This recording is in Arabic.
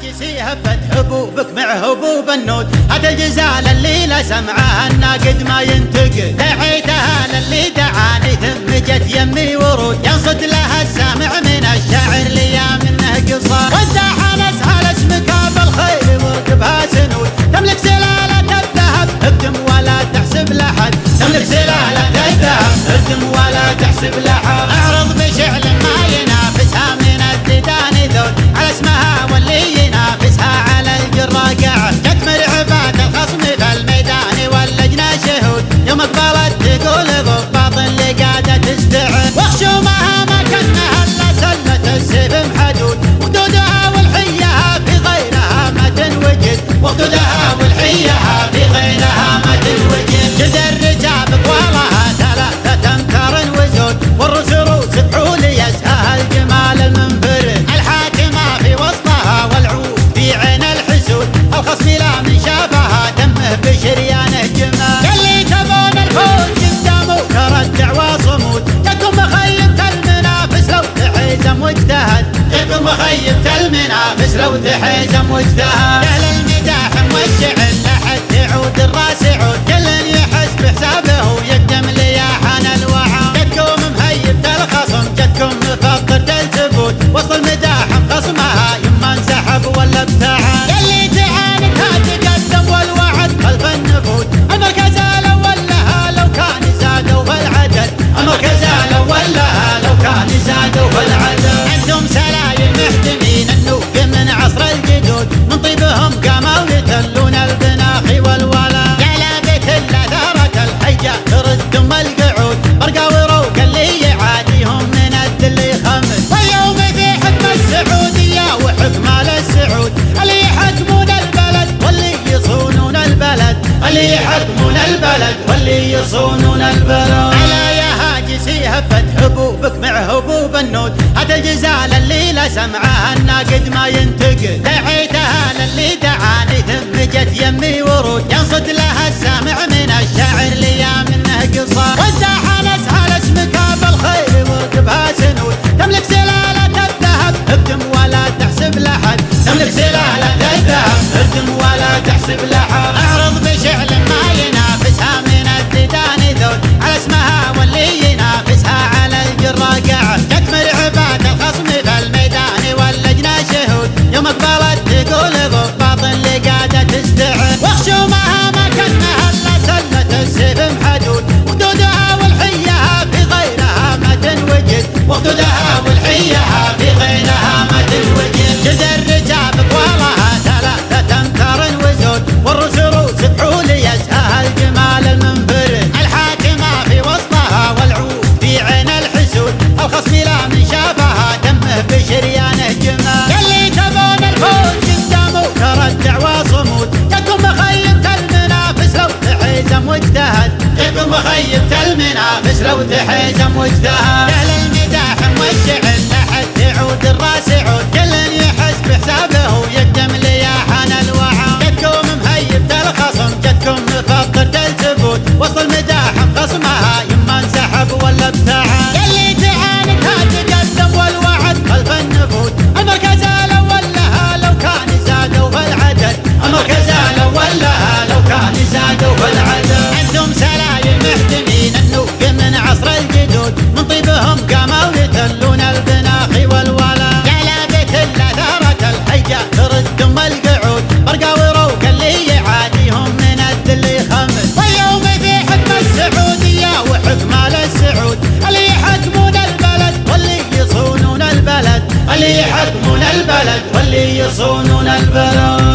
هاجسي هبت هبوبك مع هبوب النود، هذا الجزال اللي لا سمعه الناقد ما ينتقد، دعيتها للي دعاني ثم جت يمي ورود، ينصد لها السامع من الشاعر ليا منه قصار، والزاحنس على اسمك بالخير وركبها سنود، تملك سلالة الذهب اهدم ولا تحسب لحد، تملك سلالة الذهب اهدم ولا تحسب لحد، اعرض بشعل ما ينافسها من الديدان ذود، على اسمها واللي ينافسها على الجرة قاعد، تكمل عباد الخصم في الميدان واللجنة شهود، يوم اقبلت تقول ضباط اللي قاعدة تستعد، وخشومها ما كانها الا سلمة السيف محدود، وخدودها والحيها في غيرها ما تنوجد، وخدودها والحيها في غيرها ما تنوجد، جد الرجال بطوالها 3 أمتار وزود، والرسروس بحول يسها الجمال المنفرد، الحاكمة في وسطها والعود في عين الحسود، الخصم لا من شافها دمه بشريانه جمال، اللي تبون الفوز قدامه ترى الدعوى صمود، جاكم مخيبة المنافس لو تحيزم واجتهد، جاكم مخيبة المنافس لو تحيزم واجتهد، اهل المداح والشعر لحد تعود الراس عود، كل يحس بحسابه ويقدم لياحان الوعى، جدكم مهيبة الخصم جدكم مفطر الثبوت، وسط المداح خصمها يما انسحب ولا ابتعد، اللي تعاندها تقدم والوعد خلف النفوذ، المركز الاول لها لو كان زادوا في العدد، المركز الاول لها لو كان زادوا في العدد، عندهم سلايل محتمين النوف من عصر الجدود، من طيبهم قاموا يتلون البناخي والولا، على بيت الله ثارت الحجة تردهم القعود، برقاوي روق اللي يعاديهم من الدل يخمس، واليوم في حكم السعودية وحكم السعود، اللي يحكمون البلد واللي يصونون البلد، اللي يحكمون البلد واللي يصونون البلد، على يا هاجسي هبت هبوبك مع هبوب النود، هذا الجزال اللي لا سمعه الناقد ما ينتقد، دعيتها للي دعاني ثم جت يمي ورود، ينصد لها السامع من الشاعر ليا منه قصار، والزاحنس على اسمك بالخير وركبها سنود، تملك سلالة الذهب اهدم ولا تحسب لحد، تملك سلالة الذهب اهدم ولا تحسب لحد، اعرض بشعل ما ينافسها من الديدان ذود، على اسمها واللي ينافسها على الجرة قاعد، تكمل عباد الخصم في الميدان واللجنة شهود، يوم اقبلت تقول ضباط اللي قاعدة تستعد، وخشومها ما كانها الا سلمة السيف محدود، وخدودها والحيها في غيرها ما تنوجد، وخدودها والحيها في غيرها ما تنوجد، جد الرجال بطوالها 3 أمتار وزود، والرسروس بحول يسها الجمال المنفرد، الحاكمة في وسطها والعود في عين الحسود، الخصم لا من شافها دمه بشريانه جمال، اللي تبون الفوز قدامه ترى الدعوى صمود، جاكم مخيبة المنافس لو تحيزم واجتهد، جاكم مخيبة المنافس لو تحيزم واجتهد، اهل المداح والشعر لحد تعود الراس عود، كل يحس بحسابه ويقدم لياحان الوعى، جدكم مهيبة الخصم جدكم مفطر الثبوت، وسط المداح خصمها يما انسحب ولا ابتعد، اللي تعاندها تقدم والوعد خلف النفوذ، المركز الاول لها لو كان زادوا في العدد، المركز الاول لها لو كان زادوا في العدد، عندهم سلايل محتمين النوف من عصر الجدود، من طيبهم قاموا يتلون البناخي والولا، على بيت الله ثارت الحجة تردهم القعود، برقاوي روق اللي يعاديهم من الدل يخمس، واليوم في حكم السعودية وحكم السعود، اللي يحكمون البلد واللي يصونون البلد، اللي يحكمون البلد واللي يصونون البلد.